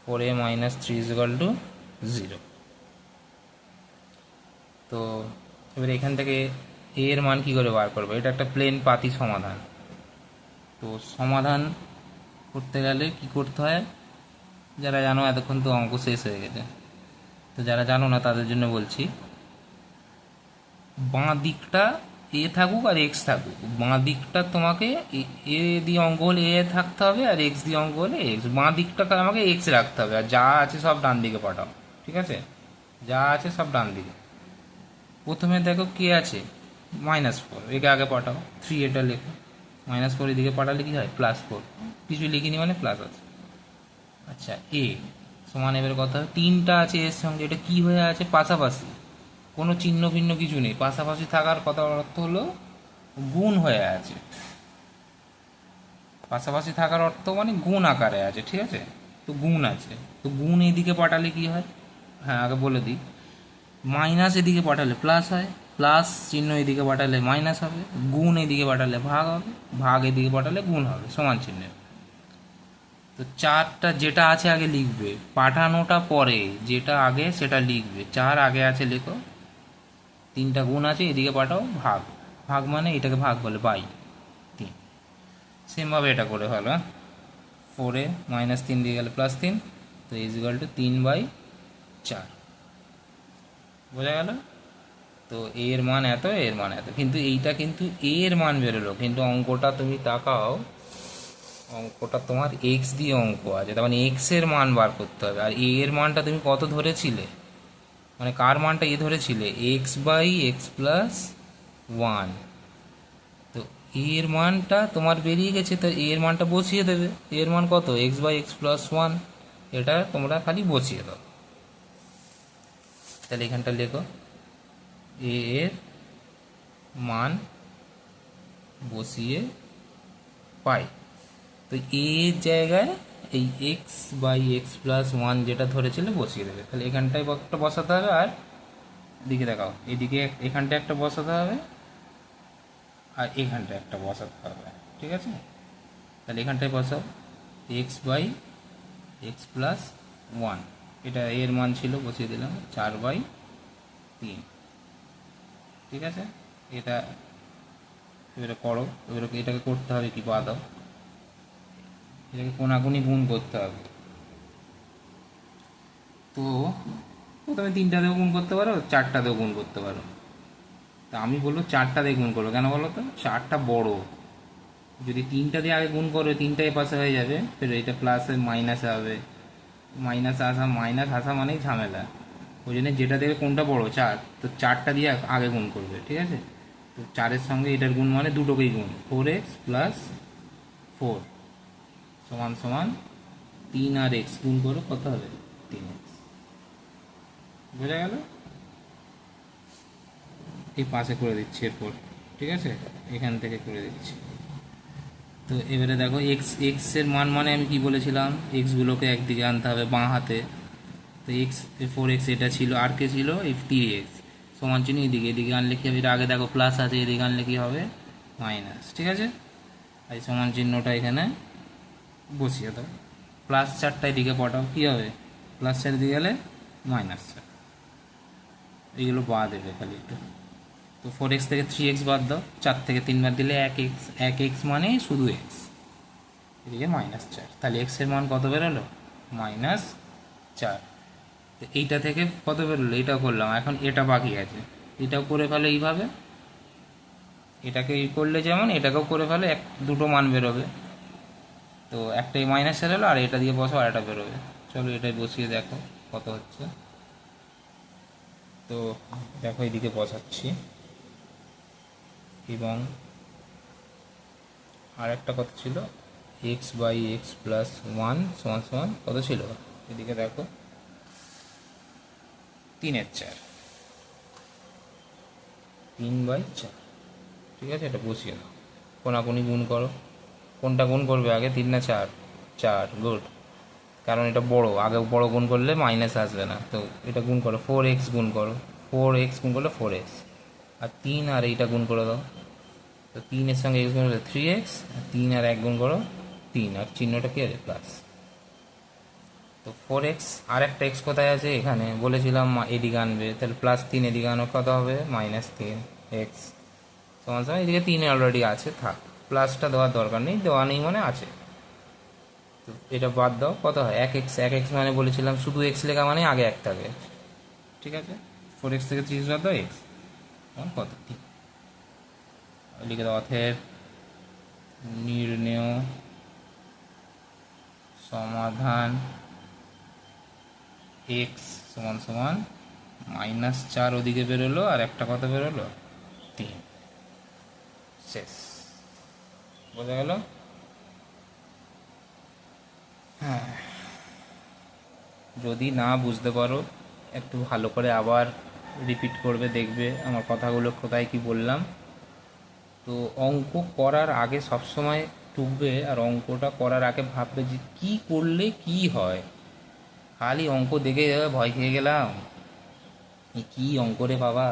Speaker 1: 4a-3 ইকুয়াল টু 0। তো এবার এখান থেকে এ এর মান কী করে বার করবো? এটা একটা প্লেন পাতি সমাধান। তো সমাধান করতে গেলে কি করতে হয়, যারা জানো এতক্ষণ তো অঙ্ক শেষ হয়ে গেছে, তো যারা জানো না তাদের জন্য বলছি। বাঁ দিকটা এ থাকুক আর এক্স থাকুক, বাঁ দিকটা তোমাকে এ দিয়ে অঙ্ক হলে এ থাকতে হবে, আর এক্স দিয়ে অঙ্ক হলে এক্স। বাঁ দিকটাকে আমাকে এক্স রাখতে হবে, আর যা আছে সব ডান দিকে পাঠাও, ঠিক আছে? যা আছে সব ডান দিকে। প্রথমে দেখো কে আছে? -4, একে আগে পাঠাও। 3 এটা লেখো, -4 এদিকে পাঠালে কি হয়? +4। কিছু লিখিনি মানে প্লাস আছে। আচ্ছা, এ সমান, এবার কথা 3টা আছে এর সঙ্গে, এটা কি হয়ে আছে? পাশাপাশি, কোনো চিহ্ন ভিন্ন কিছু নেই, পাশাপাশি থাকার কথা অর্থ হলো গুণ হয়ে আছে। পাশাপাশি থাকার অর্থ মানে গুণ আকারে আছে, ঠিক আছে? তো গুণ আছে, তো গুণ এদিকে পাঠালে কি হয়? হ্যাঁ, আগে বলে দিই, মাইনাস এদিকে পাঠালে প্লাস হয়, প্লাস চিহ্ন এদিকে পাঠালে মাইনাস হবে, গুণ এদিকে পাঠালে ভাগ হবে, ভাগ এদিকে পাঠালে গুণ হবে, সমান চিহ্নের। তো 4টা যেটা আছে আগে লিখবে, পাঠানোটা পরে, যেটা আগে সেটা লিখবে। 4 আগে আছে লেখো, 3টা গুণ আছে এদিকে পাঠাও, ভাগ, ভাগ মানে এটাকে ভাগ বলে বাই 3। সেমভাবে এটা করে হলো, 4-এ -3 দিয়ে গেলে +3, তো ইকুয়াল টু 3/4। বোঝা গেল? তো এর মান এত, এর মান এত, কিন্তু এইটা কিন্তু এর মান বেরোলো, কিন্তু অঙ্কটা তুমি তাকাও অঙ্কটা তোমার এক্স দিয়ে অঙ্ক আছে, তার মানে এক্স এর মান বার করতে হবে। আর এ এর মানটা তুমি কত ধরেছিলে, মানে কার মানটা এ ধরেছিলে, x by x plus one. তো এর মানটা তোমার বেরিয়ে গেছে, তো এর মানটা বসিয়ে দেবে। এর মান কত, x by x plus one, এটা তোমরা খালি বসিয়ে দাও। তাহলে এখানটা লেখো এ এর মান বসিয়ে পাই। তো এর জায়গায় এই x by x plus one যেটা ধরেছিলে বসিয়ে দেবে। তাহলে এখানটায় একটা বসাতে হবে, আর দিকে দেখাও, এদিকে এখানটা একটা বসাতে হবে, আর এখানটা একটা বসাতে হবে। ঠিক আছে, তাহলে এখানটায় বসাও x by x plus one, এটা এর মান ছিল, বসিয়ে দিলাম 4/3। ঠিক আছে, এটা এবারে করো, এবারে এটাকে করতে হবে কি, বাদ দাও, এটাকে কোনাকুনি গুণ করতে হবে। তো প্রথমে 3টাতেও গুণ করতে পারো, 4টাতেও গুণ করতে পারো। তা আমি বলবো 4টা দিয়ে গুণ করো, কেন বলো তো, 4টা বড়। যদি 3টা দিয়ে আগে গুণ করো, 3টা এ পাশে হয়ে যাবে, ফের এটা প্লাসে মাইনাসে হবে, মাইনাস আসা মানেই ঝামেলা। ওই জন্য যেটা দেবে কোনটা বড়, 4, তো 4টা দিয়ে আগে গুণ করবে। ঠিক আছে, তো 4-এর সঙ্গে এটার গুণ মানে দুটোকেই গুণ, 4x প্লাস 4 সমান সমান 3, আর এক্স গুণ করো, কত হবে, 3x। বোঝা গেল? এই পাশে করে দিচ্ছি এরপর। ঠিক আছে, এখান থেকে করে দিচ্ছি। তো এবারে দেখো এক্সের মান মানে আমি কি বলেছিলাম, এক্সগুলোকে একদিকে আনতে হবে বাঁ হাতে। তো এক্স 4x এটা ছিল, আর কে ছিল, এই 3x সমান চিহ্ন এদিকে, এদিকে আনলে কি হবে, এটা আগে দেখো প্লাস আছে, এদিকে আনলে কি হবে, মাইনাস। ঠিক আছে, এই সমান চিহ্নটা এখানে বসিয়ে দাও, প্লাস 4টা এদিকে পাঠাও, কী হবে, +4 দিয়ে গেলে -4, এইগুলো বাদ দেবে খালি একটু। তো 4x থেকে 3x বাদ দাও, 4 থেকে 3 বাদ দিলে 1x, 1x মানে শুধু x, এদিকে -4, তাহলে x এর মান কত বেরোলো, -4। তো এইটা থেকে কত বেরোলো, এটাও করলাম, এখন এটা বাকি আছে, এটাও করে ফেলো এইভাবে, এটাকে ই করলে যেমন এটাকেও করে ফেলো, দুটো মান বেরোবে। তো একটাই মাইনাস এলো, আর এটা দিয়ে বসো, আর এটা বেরোবে। চলো এটাই বসিয়ে দেখো কত হচ্ছে। তো দেখো এদিকে বসাচ্ছি, এবং আর একটা কত ছিল, x by x plus one সমান সমান কত ছিল, এদিকে দেখো 3/4, 3/4। ঠিক আছে, এটা বসিয়ে দাও, কোনাকুনি গুণ করো, কোনটা গুণ করবে আগে, 3 না 4, 4, গুড, কারণ এটা বড়, আগে বড় গুণ করলে মাইনাস আসবে না। তো এটা গুণ করো, 4x গুণ করো, 4x গুণ করলে 4x, আর 3 আর এইটা গুণ করে দাও। তো 3-এর সঙ্গে x গুণ করলে 3x, আর 3 আর 1 গুণ করো 3, আর চিহ্নটা কি আছে, প্লাস। তো 4x, আর একটা x কোথায় আছে, এখানে বলেছিলাম এদিকে আনবে, তাহলে +3 এদিকে আনো, কত হবে, -3x সমান সমান, এদিকে 3 অলরেডি আছে, থাক, প্লাসটা দেওয়ার দরকার নেই, দেওয়া নেই মানে আছে। তো এটা বাদ দাও, কত হয়, 1x, 1x মানে বলেছিলাম শুধু x লেখা মানে আগে 1 থাকবে। ঠিক আছে, 4x থেকে 30 বাদ দাও, x কত, লিখে দাও, অতএব নির্ণেয় সমাধান x সমান সমান -4 ওদিকে বেরোলো, আর একটা কত বেরোলো, 3, শেষ। বোঝা গেল? হ্যাঁ, যদি না বুঝতে পারো একটু ভালো করে আবার রিপিট করবে, দেখবে আমার কথাগুলো কোথায় কি বললাম। তো অঙ্ক করার আগে সবসময় টুকবে, আর অঙ্কটা করার আগে ভাববে যে কী করলে কি হয়। খালি অঙ্ক দেখে ভয় খেয়ে গেলাম, এ কী অঙ্ক রে বাবা,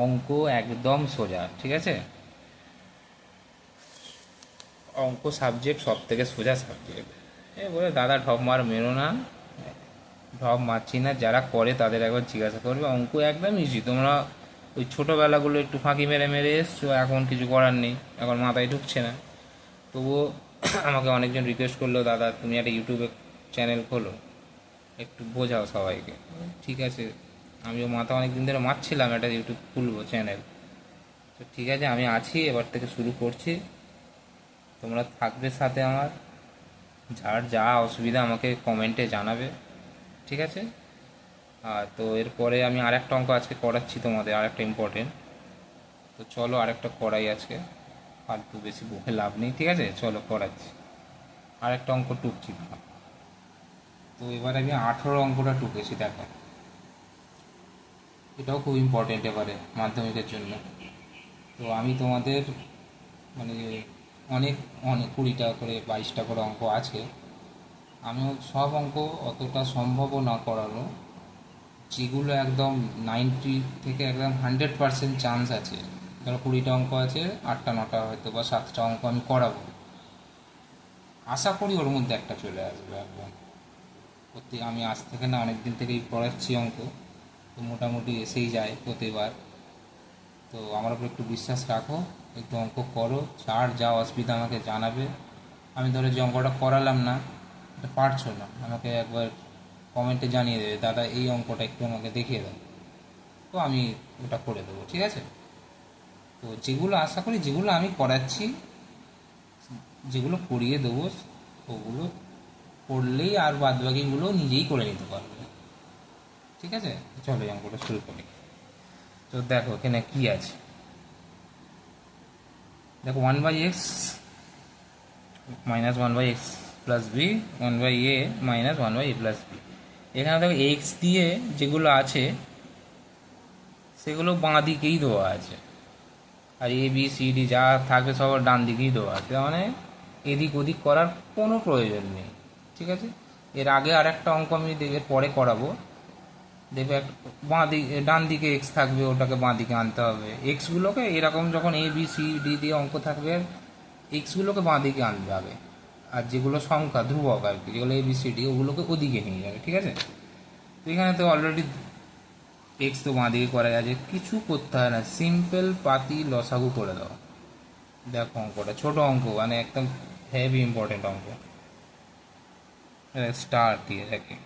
Speaker 1: অঙ্ক একদম সোজা। ঠিক আছে, অঙ্ক সাবজেক্ট সব থেকে সোজা সাবজেক্ট। এ বলে দাদা ঢপ মার মেরো না, ঢপ মারছি না, যারা করে তাদের একবার জিজ্ঞাসা করবে, অঙ্ক একদম ইজি। তোমরা ওই ছোটোবেলাগুলো একটু ফাঁকি মেরে মেরে এসছো, এখন কিছু করার নেই, এখন মাথায় ঢুকছে না। তবুও আমাকে অনেকজন রিকোয়েস্ট করলো, দাদা তুমি একটা ইউটিউবে চ্যানেল খোলো, একটু বোঝাও সবাইকে। ঠিক আছে, আমিও মাথা অনেক দিন ধরে মারছিলাম একটা ইউটিউব খুলবো চ্যানেল। তো ঠিক আছে, আমি আছি, এবার থেকে শুরু করছি। তো তোমরা থাকবে সাথে আমার, যার যা অসুবিধা আমাকে কমেন্টে জানাবে, ঠিক আছে? আর তো এরপরে আমি আরেকটা অঙ্ক আজকে করাচ্ছি তোমাদের, আরেকটা ইম্পর্টেন্ট। তো চলো আরেকটা করাই আজকে, ফালতু বেশি বকে লাভ নেই, ঠিক আছে? চলো করাচ্ছি আরেকটা অঙ্ক টুকছি। তো এবার আমি 18 অঙ্কটা টুকেছি, দেখো এটাও খুব ইম্পর্টেন্ট এবারে মাধ্যমিকের জন্য। তো আমি তোমাদের মানে অনেক অনেক 20টা করে 22টা করে অঙ্ক আছে, আমি সব অঙ্ক অতটা সম্ভবও না করানো, যেগুলো একদম 90 থেকে একদম 100% চান্স আছে। ধরো 20টা অঙ্ক আছে, 8টা 9টা হয়তো বা 7টা অঙ্ক আমি করাবো, আশা করি ওর মধ্যে একটা চলে আসবে একদম। প্রতি আমি আজ থেকে না, অনেক দিন থেকেই পড়াচ্ছি অঙ্ক, তো মোটামুটি এসেই যায় প্রতিবার। তো আমার উপর একটু বিশ্বাস রাখো, একটু অঙ্ক করো, যার যা অসুবিধা আমাকে জানাবে। আমি ধরো যে অঙ্কটা করালাম না, এটা পারছো না, আমাকে একবার কমেন্টে জানিয়ে দেবে, দাদা এই অঙ্কটা একটু আমাকে দেখিয়ে দাও, তো আমি ওটা করে দেবো, ঠিক আছে? তো যেগুলো আশা করি, যেগুলো আমি করাচ্ছি, যেগুলো করিয়ে দেবো, ওগুলো করলেই আর বাদবাকিগুলো নিজেই করে নিতে পারবে, ঠিক আছে? চলো এই অঙ্কটা শুরু করি। তো দেখো এখানে কি আছে, দেখো 1/x minus 1/x plus b 1/a minus 1/a plus b. এখানে দেখো এক্স দিয়ে যেগুলো আছে সেগুলো বাঁ দিকেই দেওয়া আছে, আর এ বি সি ডি যা থাকবে সব ডান দিকেই দেওয়া আছে, মানে এদিক ওদিক করার কোনো প্রয়োজন নেই, ঠিক আছে? এর আগে আর একটা অঙ্ক আমি এর পরে করাবো, দেখবে বাঁ দিকে ডান দিকে এক্স থাকবে, ওটাকে বাঁ দিকে আনতে হবে। এক্সগুলোকে এরকম যখন এ বি সি ডি দিয়ে অঙ্ক থাকবে, এক্সগুলোকে বাঁ দিকে আনবে আগে, আর যেগুলো সংখ্যা ধ্রুবক আর কি, যেগুলো এ বি সি ডি, ওগুলোকে ওদিকে নিয়ে যাবে, ঠিক আছে? তো এখানে তো অলরেডি এক্স তো বাঁ দিকে করা আছে, কিছু করতে হয় না, সিম্পল পাতি লসাগু করে দাও। দেখো অঙ্কটা ছোট অঙ্ক, মানে একদম হেভি ইম্পর্টেন্ট অঙ্ক, স্টার দিয়ে দেখে।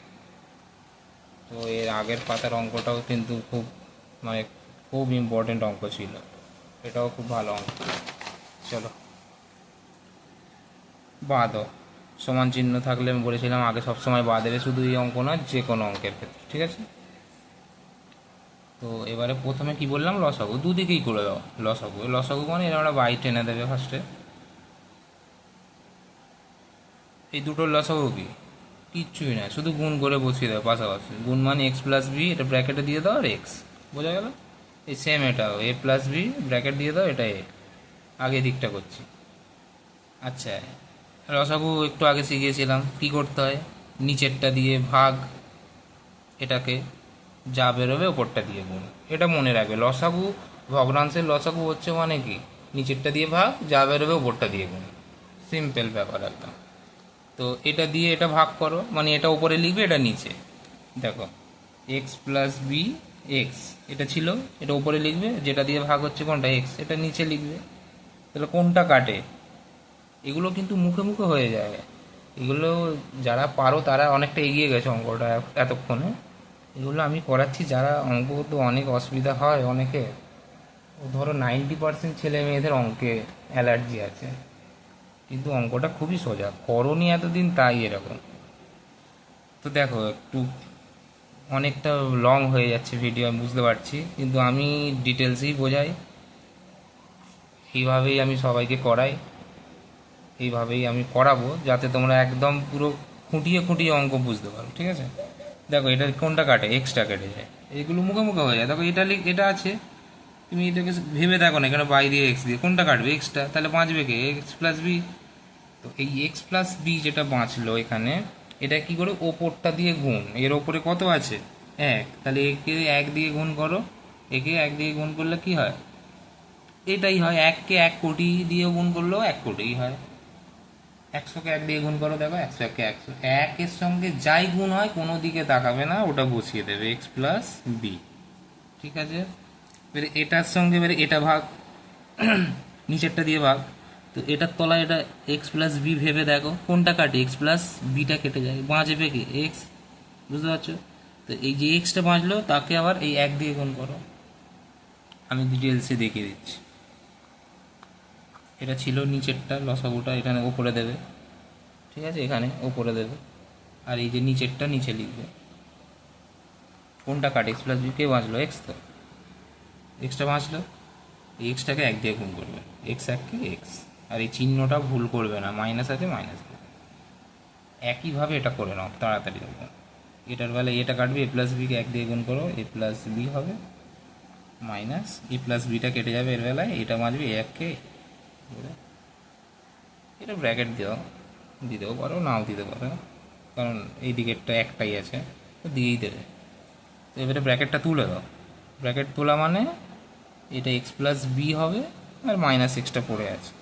Speaker 1: তো এর আগের পাতার অঙ্কটাও কিন্তু খুব মানে খুব ইম্পর্টেন্ট অঙ্ক ছিল, এটাও খুব ভালো অঙ্ক। চলো বাদ, সমান চিহ্ন থাকলে আমি বলেছিলাম আগে সবসময় বাদ দেবে, শুধু এই অঙ্ক না, যে কোনো অঙ্কের ক্ষেত্রে, ঠিক আছে? তো এবারে প্রথমে কি বললাম, লসাগু দুদিকেই করে দাও। লসাগু লসাগু মানে এরা আমরা বাই টেনে দেবে ফার্স্টে। এই দুটোর লসাগু কি, কিচ্ছুই না, শুধু গুণ করে বসিয়ে দাও পাশাপাশি। গুণ মানে এক্স প্লাস বি, এটা ব্র্যাকেটে দিয়ে দাও আর এক্স, বোঝা গেল? এই সেম এটাও এ প্লাস বি, ব্র্যাকেট দিয়ে দাও, এটা এ। আগে দিকটা করছি। আচ্ছা, লসাগু একটু আগে শিখিয়েছিলাম কি করতে হয়, নিচেরটা দিয়ে ভাগ, এটাকে যা বেরোবে ওপরটা দিয়ে গুণ, এটা মনে রাখবে। লসাগু ভগ্নাংশের লসাগু হচ্ছে মানে কি, নিচেরটা দিয়ে ভাগ, যা বেরোবে ওপরটা দিয়ে গুণ, সিম্পল ব্যাপার একদম। তো এটা দিয়ে এটা ভাগ করো, মানে এটা উপরে লিখবে, এটা নিচে। দেখো এক্স প্লাস বি এক্স, এটা ছিল, এটা উপরে লিখবে, যেটা দিয়ে ভাগ হচ্ছে কোনটা এক্স, এটা নিচে লিখবে। তাহলে কোনটা কাটে, এগুলো কিন্তু মুখে মুখে হয়ে যায়, এগুলো যারা পারো তারা অনেকটা এগিয়ে গেছে অঙ্কটা এতক্ষণে। এগুলো আমি করাচ্ছি, যারা অঙ্ক তো অনেক অসুবিধা হয় অনেকে, ও ধরো 90% ছেলে মেয়েদের অঙ্কে অ্যালার্জি আছে, কিন্তু অঙ্কটা খুবই সোজা, করনি এতদিন তাই এরকম। তো দেখো একটু অনেকটা লং হয়ে যাচ্ছে ভিডিও, আমি বুঝতে পারছি, কিন্তু আমি ডিটেলসেই বোঝাই, এইভাবেই আমি সবাইকে করাই, এইভাবেই আমি করাবো, যাতে তোমরা একদম পুরো খুঁটিয়ে খুঁটিয়ে অঙ্ক বুঝতে পারো, ঠিক আছে? দেখো এটা কোনটা কাটে, এক্সট্রা কেটে যায়, এইগুলো মুখে মুখে হয়ে যায়। দেখো এটা এটা আছে, তুমি এটাকে ভেবে দেখো না, এখানে বাই দিয়ে এক্স দিয়ে কোনটা কাটবে, এক্সট্রা, তাহলে বাঁচবে কে, এক্স প্লাস বি। তো এই এক্স প্লাস বি যেটা বাঁচলো এখানে, এটা কি করে, ওপরটা দিয়ে গুণ, এর ওপরে কত আছে, এক, তাহলে একে এক দিয়ে গুণ করো, একে এক দিয়ে গুণ করলে কি হয়, এটাই হয়। এককে 1 কোটি দিয়ে গুণ করলেও 1 কোটিই হয়। 100কে 1 দিয়ে গুণ করো, দেখো 100 একে 100, একের সঙ্গে যাই গুণ হয় কোনো দিকে তাকাবে না, ওটা বসিয়ে দেবে এক্স প্লাস বি, ঠিক আছে? এবারে এটার সঙ্গে এবারে এটা ভাগ, নিচেরটা দিয়ে ভাগ, তো এটার তলায় এটা এক্স প্লাস বি, ভেবে দেখো কোনটা কাটে, এক্স প্লাস বিটা কেটে যায়, বাঁচবে কি এক্স, বুঝতে পারছো? তো এই যে এক্সটা বাঁচলো তাকে আবার এই 1 দিয়ে গুণ করো, আমি ডিটেলসে দেখিয়ে দিচ্ছি। এটা ছিল নিচেরটা, লসাগুটা এখানে ওপরে দেবে, ঠিক আছে, এখানে ওপরে দেবে, আর এই যে নিচেরটা নিচে লিখবে। কোনটা কাট, এক্স প্লাস বি কে বাঁচলো? এক্স, তো এক্সটা বাঁচলো, এই এক্সটাকে এক দিয়ে গুণ করবে, এক্স এককে এক্স, আর এই চিহ্নটা ভুল করবে না, মাইনাস আছে মাইনাস দেবে। একইভাবে এটা করে নাও তাড়াতাড়ি হবে। এটার বেলা এটা কাটবে, এ প্লাস বিকে এক দিয়ে গুণ করো, এ প্লাস বি হবে মাইনাস এ প্লাস বিটা কেটে যাবে এর বেলায়, এটা বাঁচবে এ এককে, এটা ব্র্যাকেট দিতেও পারো, নাও দিতে পারো, কারণ এই দিকেরটা একটাই আছে, তো দিয়েই দেবে। তো এবারে ব্র্যাকেটটা তুলে দাও, ব্র্যাকেট তোলা মানে এটা এক্স প্লাস বি হবে, আর মাইনাস এক্সটা পড়ে আছে,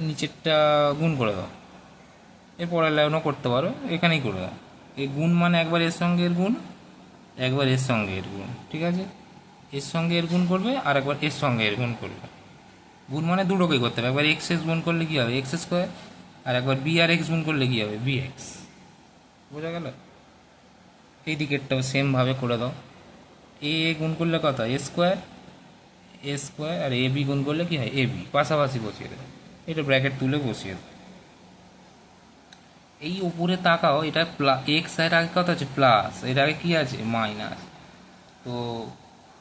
Speaker 1: নিচেরটা গুণ করে দাও। এর পরের লাইনও করতে পারো, এখানেই করে দাও। এই গুণ মানে একবার এর সঙ্গে এর গুণ, একবার এর সঙ্গে এর গুণ, ঠিক আছে, এর সঙ্গে এর গুণ করবে, আর একবার এর সঙ্গে এর গুণ করবে। গুণ মানে দুটোকেই করতে হবে, একবার এক্স এক্স গুণ করলে কী হবে, এক্স স্কোয়ার, আর একবার বি আর এক্স গুণ করলে কী হবে, বি এক্স। বোঝা গেল? এই দিকেরটাও সেমভাবে করে দাও। এ গুণ করলে কত হয়, এ স্কোয়ার, আর এ বি গুণ করলে কী হয়, এ বি, পাশাপাশি বসিয়ে দেবে, এটা ব্র্যাকেট তুলে বসিয়ে দেবে। এই উপরে তাকাও, এটা এক্স এর আগে কত আছে, প্লাস, এর আগে কী আছে, মাইনাস, তো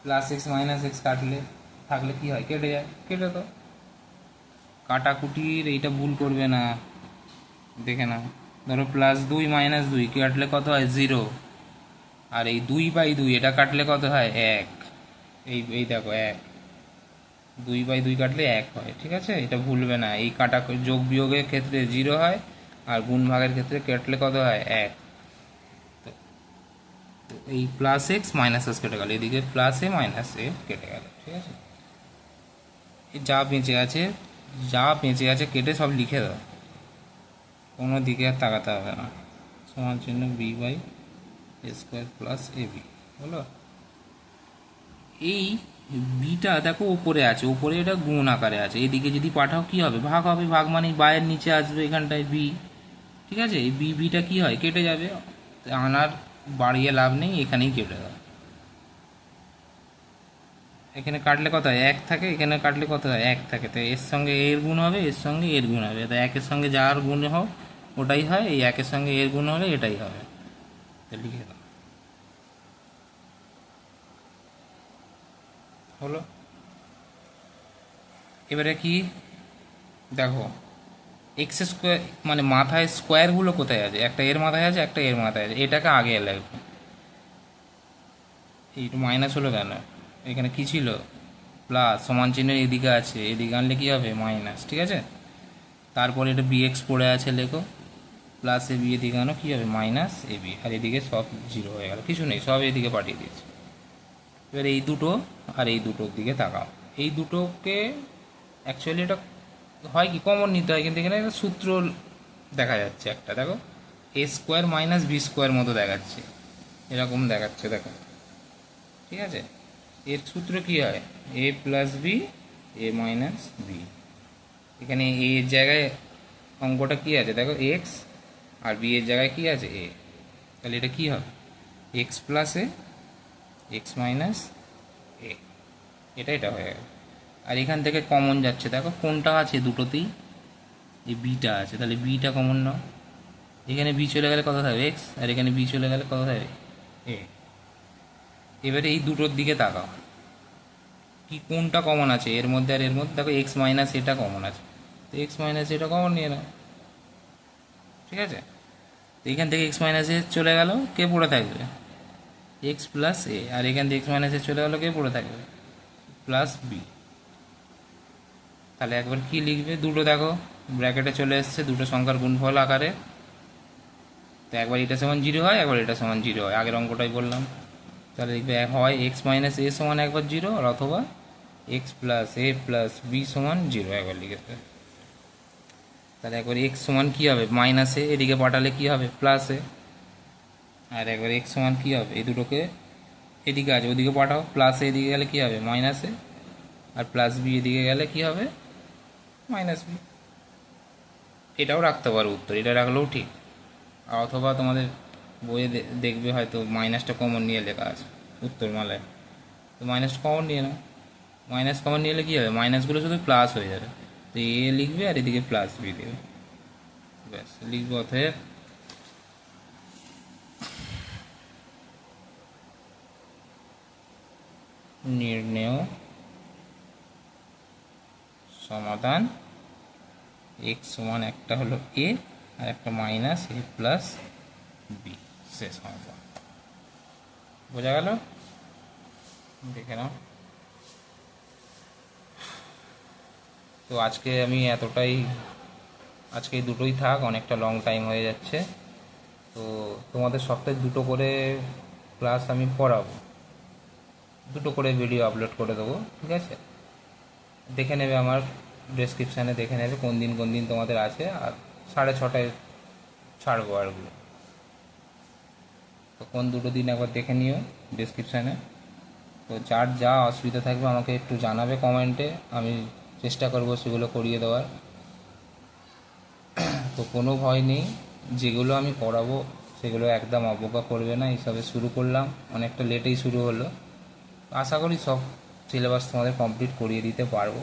Speaker 1: প্লাস এক্স মাইনাস এক্স কাটলে থাকলে কী হয়, কেটে যায়, কেটে দাও। কাটাকুটির এইটা ভুল করবে না, দেখে নাও। ধরো প্লাস দুই মাইনাস দুই কাটলে কত হয়, জিরো, আর এই 2/2 এটা কাটলে কত হয়, এক, এই দেখো এক, 2/2 কাটলে এক হয়, ঠিক আছে, এটা ভুলবে না। এই কাটা যোগ বিয়োগের ক্ষেত্রে জিরো হয়, আর গুণ ভাগের ক্ষেত্রে কাটলে কত হয়, এক। তো এই প্লাস এক্স মাইনাস এক্স কেটে গেল, এদিকে প্লাস এ মাইনাস এ কেটে গেল, ঠিক আছে। যা বেঁচে আছে কেটে সব লিখে দাও, কোনো দিকে আর তাকাতে হবে না। সমান চিহ্ন b by a square plus a b হলো। এই বিটা দেখো ওপরে আছে, ওপরে এটা গুণ আকারে আছে, এদিকে যদি পাঠাও কি হবে, ভাগ হবে, ভাগ মানে বাইয়ের নিচে আসবে, এখানটায় বি, ঠিক আছে, এই বিটা কি হয়, কেটে যাবে, আনার বাড়িয়ে লাভ নেই, এখানেই কেটে দাও। এখানে কাটলে কত হয়, এক থাকে, এখানে কাটলে কত হয়, এক থাকে, তো এর সঙ্গে এর গুণ হবে, এর সঙ্গে এর গুণ হবে, তো একের সঙ্গে যার গুণ হোক ওটাই হয়, এই একের সঙ্গে এর গুণ হলে এটাই হবে, তো লিখে দাও, হলো। এবারে কি দেখো, এক্স স্কোয়ার মানে মাথায় স্কোয়ারগুলো কোথায় আছে, একটা এর মাথায় আছে, একটা এর মাথায় আছে, এটাকে আগে লাগবে। এইটু মাইনাস হলো কেন, এখানে কি ছিল, প্লাস, সমান চিহ্ন এদিকে আছে, এদিকে আনলে কী হবে, মাইনাস, ঠিক আছে। তারপরে এটা বি এক্স পড়ে আছে, লেখো, প্লাস এ বি এদিকে আনো, কী হবে, মাইনাস এ বি, আর এদিকে সব জিরো হয়ে গেল, কিছু নেই, সব এদিকে পাঠিয়ে দিয়েছে। এবার এই দুটো আর এই দুটোর দিকে তাকাও, এই দুটোকে অ্যাকচুয়ালি এটা হয় কি, কমন নিতে হয়, কিন্তু এখানে একটা সূত্র দেখা যাচ্ছে একটা, দেখো, এ স্কোয়ার মাইনাস বি স্কোয়ার মতো দেখাচ্ছে, এরকম দেখাচ্ছে, দেখো, ঠিক আছে। এর সূত্র কি হয়, এ plus B A minus B, এখানে এ এর জায়গায় অঙ্কটা কি আছে, দেখো এক্স, আর বি এর জায়গায় কি আছে, এ, তাহলে এটা কি হবে, এক্স প্লাস এ এক্স মাইনাস এ, এটা হয়ে গেল। আর এখান থেকে কমন যাচ্ছে, দেখো কোনটা আছে দুটোতেই, এই বিটা আছে, তাহলে বিটা কমন নাও, এখানে বি চলে গেলে কত থাকবে, এক্স, আর এখানে বি চলে গেলে কত থাকবে, এ। এবারে এই দুটোর দিকে তাকাও, কি কোনটা কমন আছে এর মধ্যে আর এর মধ্যে, দেখো এক্স মাইনাস এটা কমন আছে, তো এক্স মাইনাস এটা কমন নিয়ে নাও, ঠিক আছে। তো এখান থেকে এক্স মাইনাস এ চলে গেল, কে পড়ে থাকবে, এক্স প্লাস এ, আর এখান থেকে এক্স মাইনাস এ চলে গেল, কে পড়ে থাকবে, প্লাস বি। তাহলে একবার কি লিখবে, দুটো দেখো ব্র্যাকেটে চলে এসছে, দুটো সংখ্যার গুণফল আকারে, তো একবার এটা সমান জিরো হয়, একবার এটা সমান জিরো হয়, আগের অঙ্কটাই বললাম। তাহলে লিখবে হয় এক্স মাইনাস এ সমান একবার জিরো, আর অথবা এক্স প্লাস এ প্লাস বি সমান জিরো, একবার লিখেছে। তাহলে একবার এক্স সমান কী হবে, মাইনাসে, এদিকে পাঠালে কী হবে, প্লাসে, আর একবার এক্স সমান কী হবে, এই দুটোকে এদিকে আছে ওদিকে পাঠাও, প্লাসে এদিকে গেলে কী হবে, মাইনাসে, আর প্লাস বি এদিকে গেলে কী হবে, মাইনাস বি। এটাও রাখতে পারো উত্তর, এটা রাখলেও ঠিক, আর অথবা তোমাদের বইয়ে দেখবে হয়তো মাইনাসটা কমন নিয়ে লেখা আছে উত্তর মালায়, তো মাইনাসটা কমন নিয়ে নাও, মাইনাস কমন নিয়ে এলে কী হবে, মাইনাসগুলো শুধু প্লাস হয়ে যাবে, তো এ লিখবে আর এদিকে প্লাস বি দেবে, ব্যাস লিখবে অতএব নির্ণেয় সমাধান এক্স সমান একটা হলো এ আর একটা মাইনাস এ প্লাস বি, শেষ সমাধান। বোঝা গেল? দেখে নাও। তো আজকে আমি এতটাই, আজকে এই দুটোই থাক, অনেকটা লং টাইম হয়ে যাচ্ছে। তো তোমাদের সপ্তাহে দুটো করে ক্লাস আমি পড়াবো, দুটো করে ভিডিও আপলোড করে দেবো, ঠিক আছে? দেখে নেবে আমার ডেসক্রিপশানে, দেখে নেবে কোন দিন তোমাদের আছে, আর 6:30 ছাড়বো আরগুলো। তো কোন দুটো দিন একবার দেখে নিও ডেসক্রিপশানে। তো যার যা অসুবিধা থাকবে আমাকে একটু জানাবে কমেন্টে, আমি চেষ্টা করবো সেগুলো করিয়ে দেওয়ার। তো কোনো ভয় নেই, যেগুলো আমি করাবো সেগুলো একদম অবজ্ঞা করবে না। এইসবে শুরু করলাম, অনেকটা লেটেই শুরু হলো, আশা করি সব সিলেবাস তোমাদের কমপ্লিট করিয়ে দিতে পারবো,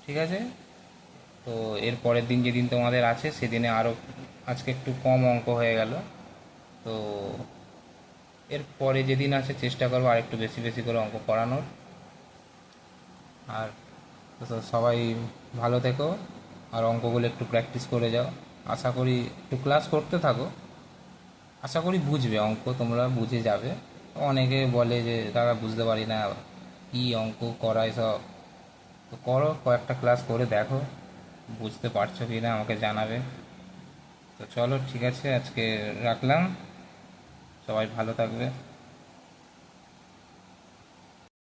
Speaker 1: ঠিক আছে? তো এর পরের দিন যেদিন তোমাদের আছে সেদিনে আরও, আজকে একটু কম অঙ্ক হয়ে গেল, তো এর পরে যেদিন আছে চেষ্টা করবো আর একটু বেশি বেশি করে অঙ্ক করানোর। আর তো সবাই ভালো থেকো, আর অঙ্কগুলো একটু প্র্যাকটিস করে যাও। আশা করি একটু ক্লাস করতে থাকো, আশা করি বুঝবে, অঙ্ক তোমরা বুঝে যাবে। অনেকে বলে যে দাদা বুঝতে পারি না, কী অঙ্ক করায় সব। তো করো, কয়েকটা ক্লাস করে দেখো বুঝতে পারছো কি না আমাকে জানাবে। তো চলো ঠিক আছে, আজকে রাখলাম, সবাই ভালো থাকবে।